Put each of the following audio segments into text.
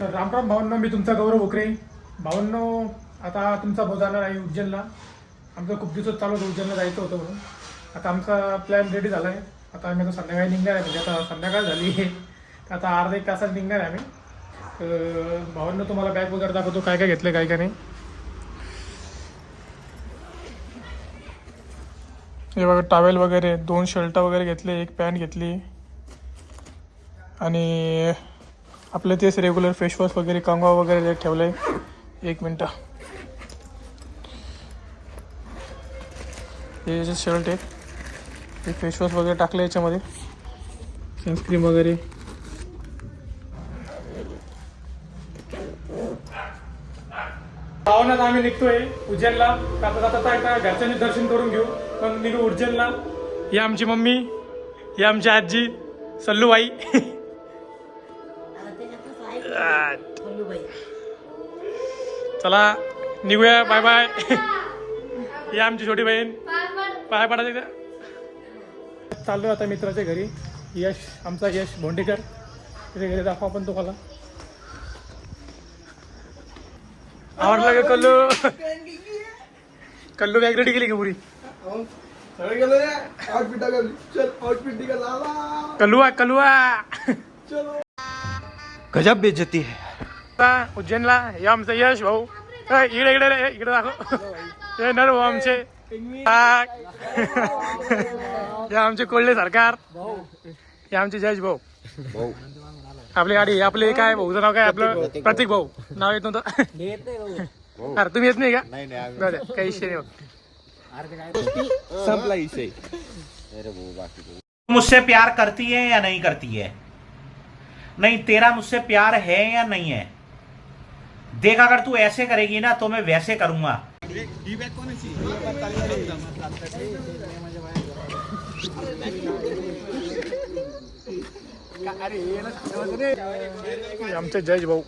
तर रामराम भावांनो, मी तुमचा गौरव उकरे. भावांनो, आता तुमचा भाऊ जाणार आहे उज्जैनला. आमचं खूप दिवसात चालू होतं उज्जैनला जायचं होतं म्हणून. आता आमचा प्लॅन रेडी झाला आहे. आता आम्ही आता संध्याकाळी निघणार आहे, म्हणजे आता संध्याकाळ झाली आहे. आता अर्धा एक तासात निघणार आहे आम्ही. तर भावांनो, तुम्हाला बॅग वगैरे दाखवतो, काय काय घेतलं काय काय नाही. हे बघा, टॉवेल वगैरे, 2 शर्ट वगैरे घेतले, 1 पॅन्ट घेतली आणि आपलं तेच रेग्युलर फेसवॉश वगैरे, कंगवा वगैरे ठेवलं आहे. 1 मिनटं. हे जे शर्ट आहे ते फेसवॉश वगैरे टाकलं याच्यामध्ये, सनस्क्रीम वगैरे. पावनात आम्ही निघतोय उज्जैनला. आता जाता एकदा घरच्यांनी दर्शन करून घेऊ, मग निघू उज्जैनला. ही आमची मम्मी, ही आमची आजी सल्लूबाई. चला निघूया, बाय बाय. ही आमची छोटी बहीण, पाय पडा तिथे. चाललो आता मित्राच्या घरी. यश, आमचा यश भोंडेकर, तिथे घरी दाखवा आपण तुम्हाला. आवडलं का कल्लू? कल्लू बॅग रेडी केली का पुरी? कल्लुआ कल्लुआ गजब बेइज्जती है. उज्जैनला हे आमचं यश भाऊ. इकडे इकडे इकडे दाखव. हे नर भाऊ आमचे. हे आमचे कोल्हे सरकार. हे आमचे जयश भाऊ. आपली गाडी, आपले काय भाऊचं नाव काय? आपलं प्रतीक भाऊ. नाव येत नव्हतं. अरे तुम्ही येत नाही का? बरं, काही विषय नाही. संपला विषय. मुझसे प्यार करती है या नहीं करती है? नहीं, तेरा मुझसे प्यार है या नहीं है? देख, अगर तू ऐसे करेगी ना तो मैं वैसे करूंगा. आमचे जयश भाऊ.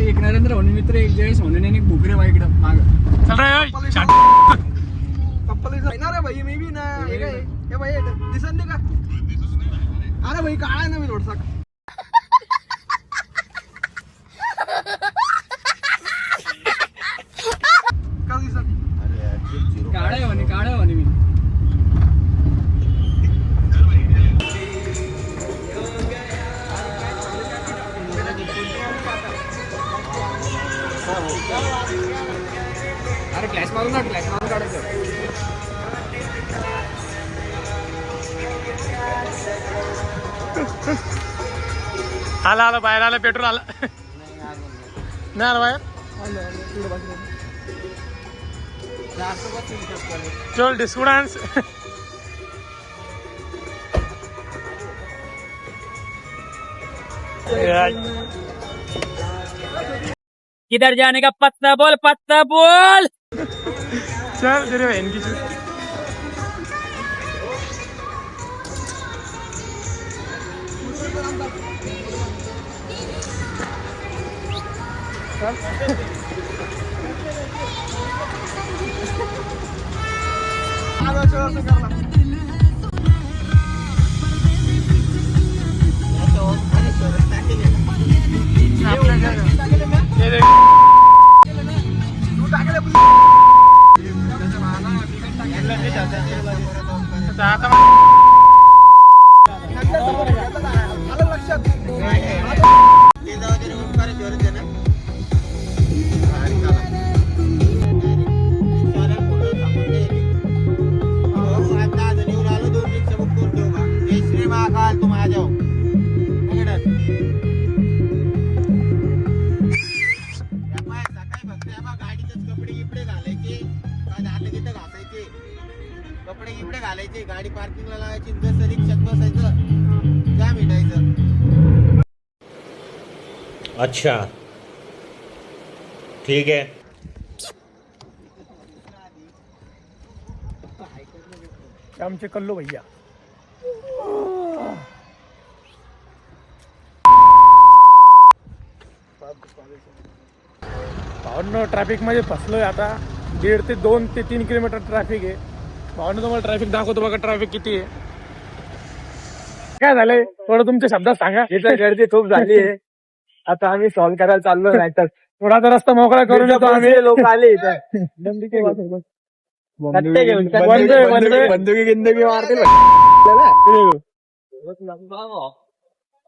एक नरेंद्र म्हणून मित्र, एक जयेश म्हणून, एक भुकरे बाई इकडं माग. अरे भाई मी बी ना हे भाई दिसत नाही का? अरे भाई काळा आहे ना मी थोडसा. का दिसत? काढाय म्हणे मी. अरे फ्लॅश मारून काढायचं. आला बाहेर आला, पेट्रोल आला. नाही आला बाहेर. चल डिस्कुडांस. किधर जाने का पत्ता बोल. चल तेरे बहन की चल. कपडे इकडे घालायचे, गाडी पार्किंगला लावायची, जसं रिक्षात बसायचं, जा भेटायचं. अच्छा, ठीक है. आमचे कल्लू भैया. भावांनो ट्रॅफिकमध्ये फसलोय आता. 1.5 ते 2 ते 3 किलोमीटर ट्रॅफिक आहे. भावांनो तुम्हाला ट्रॅफिक दाखवतो बघा ट्रॅफिक किती आहे. काय झालंय थोडं तुमच्या शब्दात सांगा. इथं गर्दी खूप झाली आहे. आता आम्ही सॉल्व करायला चाललो नाही तर थोडा आता रस्ता मोकळा करून येतो आम्ही. लोक आले इथं बंदुकी गिंदुकी मारतील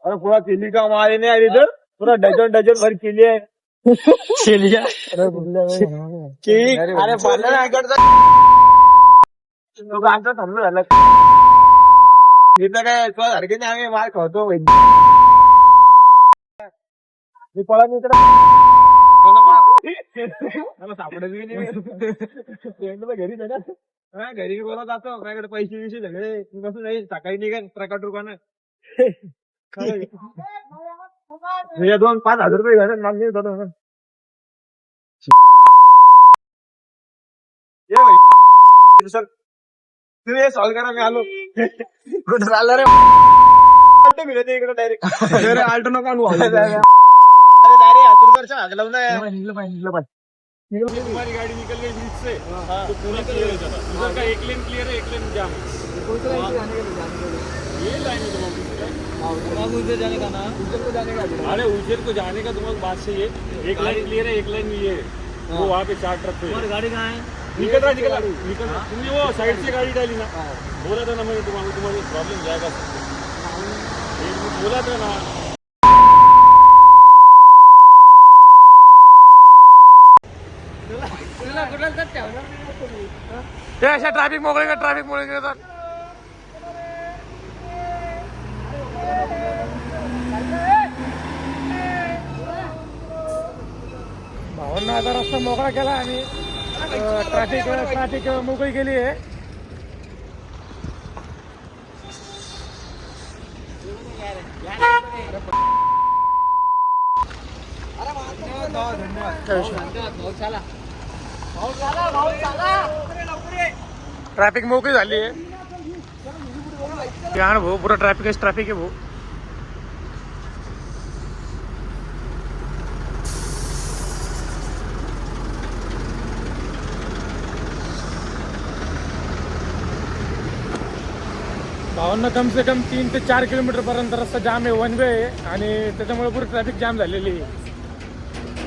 अरे पुरा केली का मारे नाही आली तर पुरा डझन भर केली आहे. अरे आमचा समजा झाला इथं काय सारखे नाही आम्ही मार खातो मी पळा मी इकडे सापडत घरी ना घरी बोलत जातो माझ्याकडे पैसे विषय सगळे मी कसं नाही सकाळी निघेन ट्रका ट्रुकानं 2-5 हजार रुपये घालून मागणी जातो सर तुम्ही सॉल्व करा मी आलो कुठं चाललं रे आल्टो मिळते इकडे डायरेक्ट आल्टो नको आणू हमारी गाड़ी निकल गई बीच से तो पूरा क्लियर हो जाता उधर का एक लेन क्लियर है एक लेन जाम ये लाइन है तुम्हारा उधर जाने का ना अरे उज्जैन को जाने का तुम्हारी बात सही है एक लाइन क्लियर है एक लाइन ये है वो वहाँ पे 4 ट्रक पे गाड़ी कहाँ है निकल रहा तुमने वो साइड से गाड़ी डाली ना बोला था ना मैंने तुम्हारी प्रॉब्लम जाएगा बोला था ना ते अशा ट्रॅफिक मोकळे ट्रॅफिक मुळे येतात. भावांना आता रस्ता मोकळा केला आणि ट्रॅफिक मोकळी केली आहे. ट्रॅफिक मोकळी झाली आहे. भाऊ पुरा ट्रॅफिक आहे भाऊ. भावांना कम से कम 3 ते 4 किलोमीटर पर्यंत रस्ता जाम आहे. 1 वे आहे आणि त्याच्यामुळे पुरी ट्रॅफिक जाम झालेली आहे.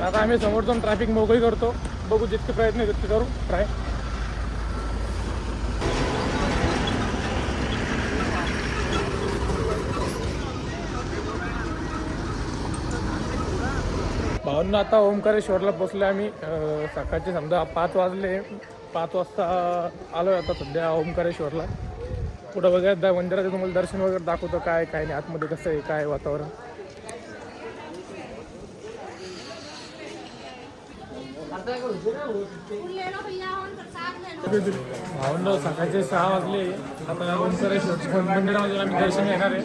आता आम्ही समोर जाऊन ट्रॅफिक मोकळी करतो. बघू जितके प्रयत्न तितके करू ट्राय. भावांना आता ओंकारेश्वरला पोचले आम्ही. सकाळचे समजा 5 वाजले. 5 वाजता आलोय आता सध्या ओंकारेश्वरला. पुढं वगैरे मंदिराचं तुम्हाला दर्शन वगैरे दाखवतो काय काय नाही आतमध्ये कसं आहे काय वातावरण. भावंड सकाळचे 6 वाजले. आता ओंकारेश्वर मंदिरामध्ये आम्ही दर्शन घेणार आहे.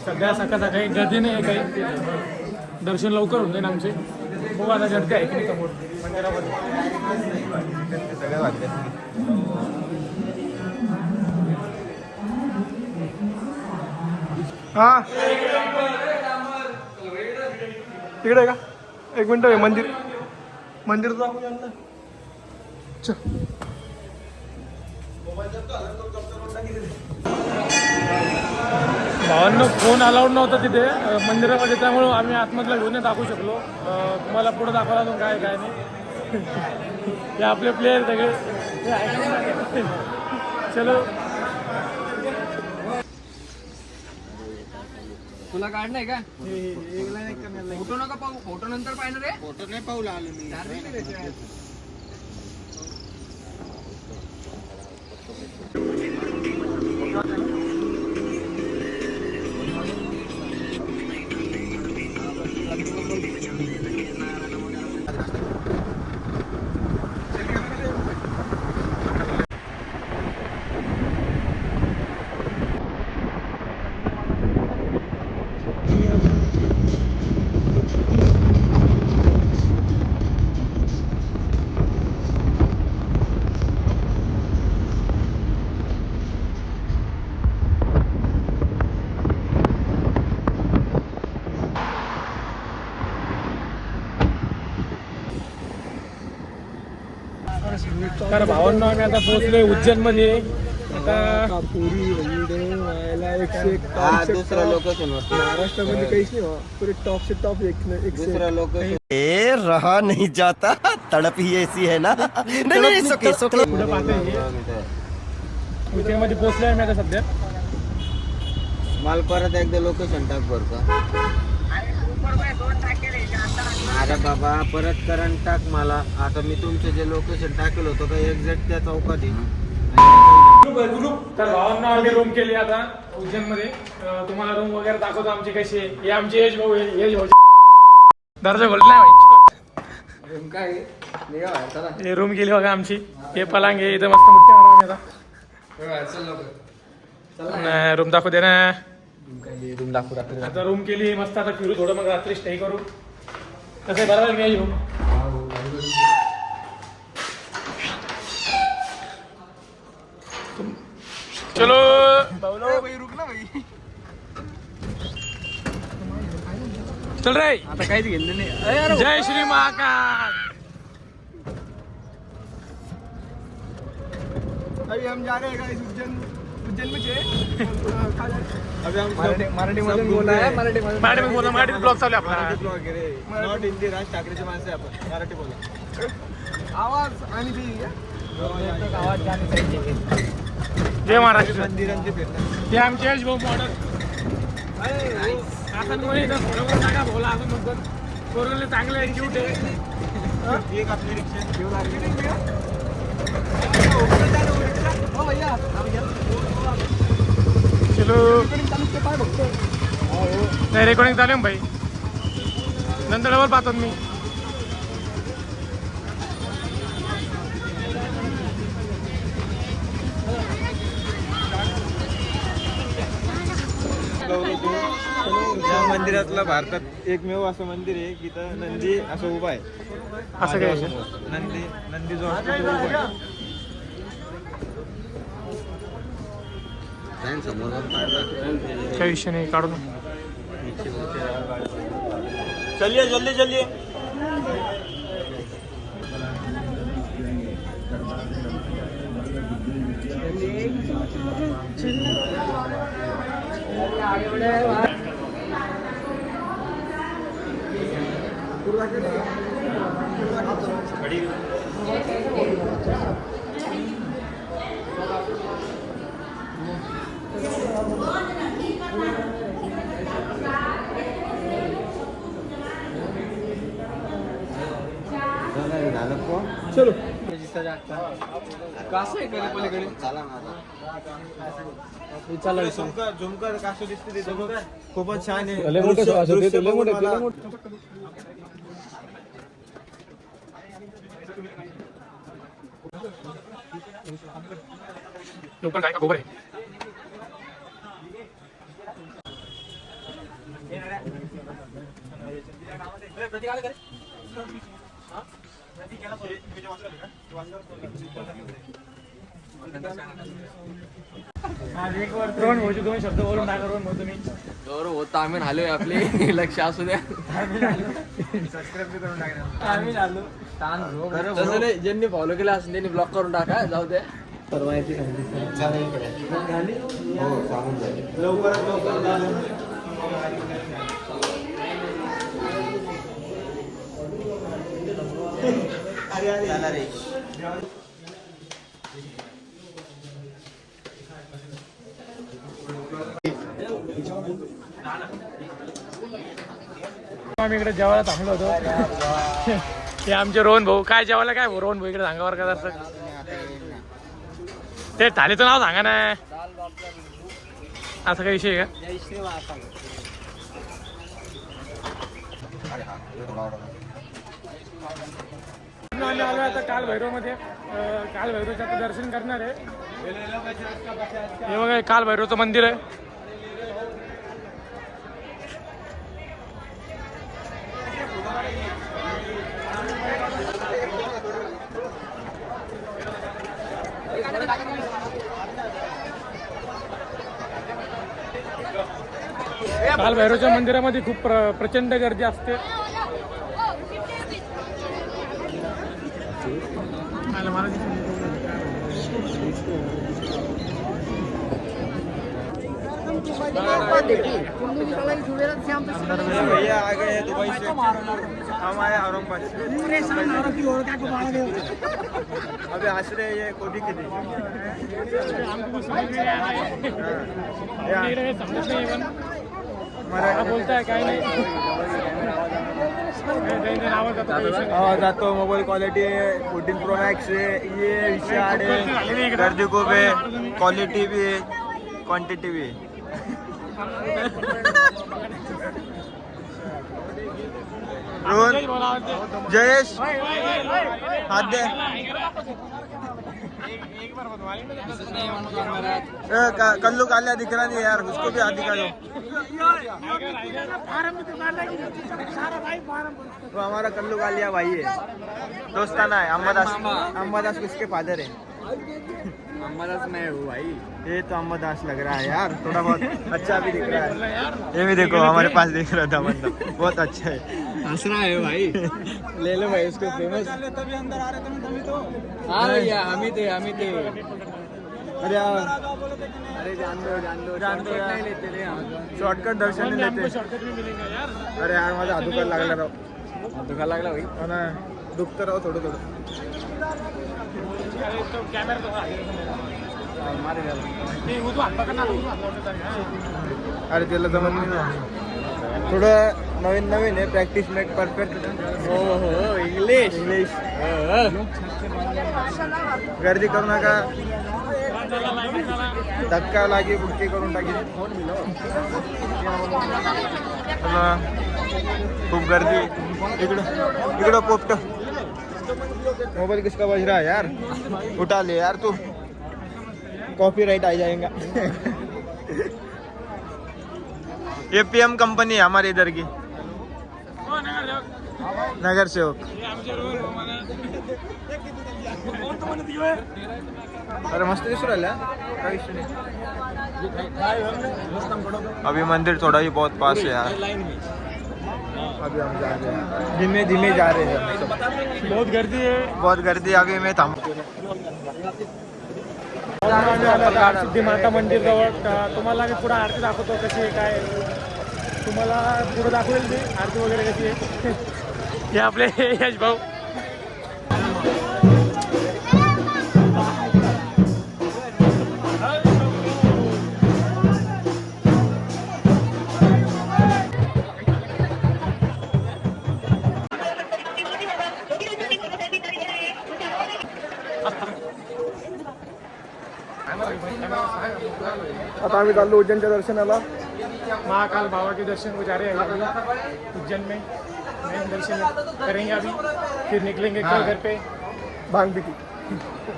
सध्या सकाळी गर्दी नाही आहे काही. दर्शन लवकर होऊन जाईल आमचे. खूप आता गर्दी आहे की समोर मंदिरामध्ये. हा तिकडे का 1 मिनिट आहे. मंदिर दाखवूया ना. भावांना फोन अलाउड नव्हता तिथे मंदिरामध्ये. त्यामुळं आम्ही आतमधला घेऊन दाखवू शकलो. तुम्हाला पुढे दाखवायला अजून काय काय नाही. हे आपले प्लेयर सगळे चलो. तुला काढणार का फोटो नका पाहू. फोटो नंतर पाहिजे रे. फोटो नाही पाहू आलो मी. तर भावांनो आम्ही आता पोहोचलोय उज्जैनमध्ये. आता पुरी व्हायला 101 हा टॉप से दुसरा टॉप. लोकेशन होतं महाराष्ट्रामध्ये काहीच नाही बा. पुरे टॉप से टॉप एक से दुसरा लोकेशन ए रहा नहीं जाता तड़प ही ऐसी है ना नहीं नहीं सोके सोके पुढे पाहतोय उज्जैनमध्ये पोहोचलोय आम्ही आता सध्या. मला परत एकदा लोकेशन टाक बरं का. अरे बाबा परत करंट टाक मला. आता मी तुमचं जे लोकेशन टाकेल होतं का एक्झॅक्ट त्या चौकात आहे. तर भावांना आम्ही रूम केली आता उज्जैनमध्ये. तुम्हाला रूम वगैरे दाखवतो आमची कशी आहे. हे आमचे यश भाऊ आहे. यश भाऊ दर्जा बोलला हे रूम केली बघा आमची. हे पलांग आहे इथं मस्त मोठी मारा आम्ही आता. रूम दाखवू दे ना. आता रूम केली मस्त. आता फिरू थोडं मग रात्री स्टे करू. कसं बरोबर नाही रूम. चलो रुक ना भाई. चल रे. आता काहीच घेतलं नाही. जय श्री महाकाल. अभी हम जा रहे हैं गाइस उज्जैन में अभी हम मराठी मध्ये बोला आहे. मराठी मराठी बोला. मराठी ब्लॉग चालू आहे आपला. ब्लॉग रे नॉट हिंदी. राज ठाकरेचे माणसं आहे आपण. मराठी बोला. आवाज आणि ती जय महाराष्ट्र. मंदिरांचे फिरतात. ते आमचे यश भाऊ मॉडल. आपण कोणी इथं बरोबर सांगा बोला. अजून म्हणतो पोरगले चांगलं आहे. क्यूट आहे. एक आपली रिक्षा घेऊ लागली. चलो नाही रेकॉर्डिंग चालू आहे भाई. नंतर डबल पाहतो मी. या मंदिरातलं भारतात एकमेव असं मंदिर आहे की इथं नंदी असं उभा आहे. असं काय नंदी जो असतो तो उभा आहे. समोर काही विषय नाही. काढून चलिए जल्दी चलिए. चलो झुमकर कासू दिसते तिथे. खूपच छान आहे. लोकल काय का गोबर आहे. रोहन भाऊचे दोन शब्द बोलून टाका. रोहन भाऊ तुम्ही. बरोबर होतं. आम्ही आलोय आपले लक्ष असू द्या. आम्ही आलो. तसं नाही. ज्यांनी फॉलो केलं असं त्यांनी ब्लॉक करून टाका. जाऊ द्या. आम्ही इकडे जेवायला थांबलो होतो. हे आमचे रोहन भाऊ. काय जेवायला काय भाऊ रोहन भाऊ इकडे सांगा बरं का जर. ते थालीचं नाव सांगा ना. असं काही विषय आहे का. आम्ही आलो आता काल भैरवमध्ये. काल भैरवचं आता दर्शन करणार आहे. हे बघा काल भैरवचं मंदिर आहे. काल भैरवच्या मंदिरामध्ये खूप प्रचंड गर्दी असते. आला मला भैया आ गए हैं दुबई से, हम आए औरंगाबाद से। अभी हंस रहे ये कोठी के लिए। बोलताय काय नाही जातो मोबाईल क्वालिटी 14 Pro Max है, ये विशाल है, गर्दी को भी क्वालिटी भी है, क्वांटिटी भी है। रोहन जयेश हाथ दे। कल्लू कालिया दिख रहा नहीं यार, उसको भी हाथ दिखा दो। वो हमारा कल्लू कालिया भाई है, दोस्ताना है। अम्बादास किसके फादर है? अम्बादास मैं हूँ भाई। ये तो अम्बादास लग रहा है यार, थोड़ा बहुत अच्छा भी दिख रहा है। ये भी देखो हमारे पास दिख रहा था मतलब, बहुत अच्छा है। हंस रहा है भाई। ले लो भाई इसको फेमस। तभी अंदर आ रहे थे तभी तो हाँ भैया हम ही थे। अरे यार अरे जान दो यार। नहीं लेते रे यहाँ का। शॉर्टकट दर्शन नहीं लेते। शॉर्टकट भी मिलेगा यार. अरे यार माझा हात दुखायला लागला राव. दुखा लागला भाई. हो ना, दुखतं राव थोडं थोडं. अरे तो कॅमेरा तो मारे त्याला. ते उजवा हात पकडणार, उजवा हात लावण्याचा आहे. अरे त्याला जमत नाही ना, थोडं नवीन नवीन आहे. Practice make perfect. हो इंग्लिश. गर्दी करू नका, धक्का लागी बुक्की करून टाकी. खूप गर्दी इकडं पोपट. मोबाइल किसका बज रहा है यार? उठा ले यार तू, कॉपीराइट आ जाएगा. ये पीएम कंपनी है हमारे इधर की, नगर सेवक. अरे मस्त दिसू राहिला, काही विषय नाही. अभी मंदिर थोड़ा ही बहुत पास है यार. अभी हम जा रहे हैं, धीमे धीमे जा रहे हैं. बहुत गर्दी आहे. बहुत गर्दी. अभी मैं थांब. सिद्धी माता मंदिर जवळ. तुम्हाला मी पुढे आरती दाखवतो कशी आहे काय. तुम्हाला पुढे दाखवेल मी आरती वगैरे कशी आहे. हे आपले यश भाऊ. आता आम्ही चाललो उज्जैनच्या दर्शनाला. महाकाल बाबा के दर्शन को जा रहे हैं अभी उज्जैन में. मेन दर्शन करेंगे अभी, फिर निकलेंगे कल घर पे. भांग पिटी.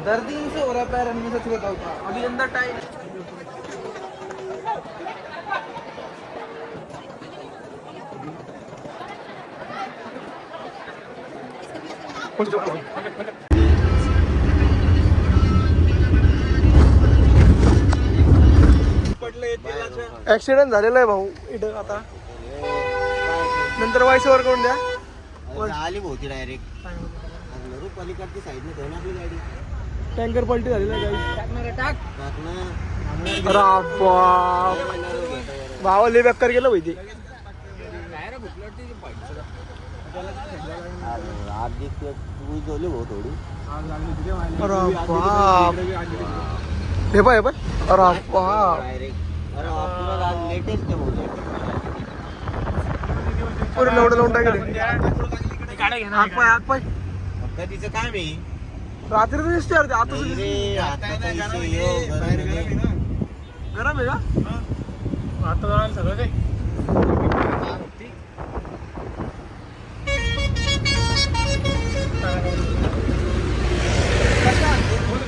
दर्द से हो रहा है पैर में, सच बताऊं अभी अंदर टाइम. ऍक्सिडेंट झालेला आहे भाऊ इथं. आता नंतर वायसवर करून द्या. आली होती डायरेक्ट पलीकडची साईडने ठेवून आपली गाडी. टँकर पलटी झालेला आहे. टाक अरे भावा लय बेकार गेलं भाई ते. आधी तू जोली भाऊ थोडी. अरे बाप, हे पाय अरे बाप. डायरेक्ट अरे आपल्याला लेटेस्ट आहे भाऊ. पूर्ण एवढं लावून टाकले. हात पाय फक्त तिचं काम आहे रात्री तर दिसते यार ते. आता रे, हाताचा विषय यो, गरम आहे का? आता जाणार सगळं ते.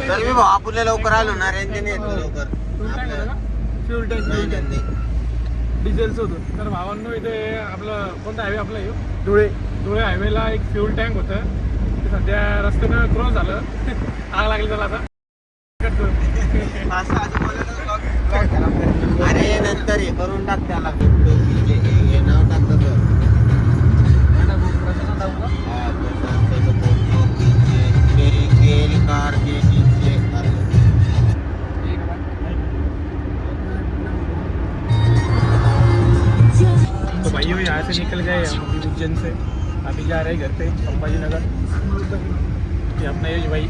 तर मी भाऊ आपल्या लवकर आलो ना, रेंजने येतो लवकर. फ्युल टँक नाही. डिझेलचं होतं. तर भावांनो इथे आपलं कोणता हायवे आपला येऊ धुळे. धुळे हायवेला एक फ्युल टँक होतं, ते सध्या रस्त्यानं क्रॉस झालं. आग लागली त्याला आता. अरे नंतर हे करून टाक त्याला. हे नाव टाक तसं. भाइयों यहाँ से निकल गए हम अभी उज्जैन से, अभी जा रहे हैं घर पे संभाजी नगर। ये अपना यश भाई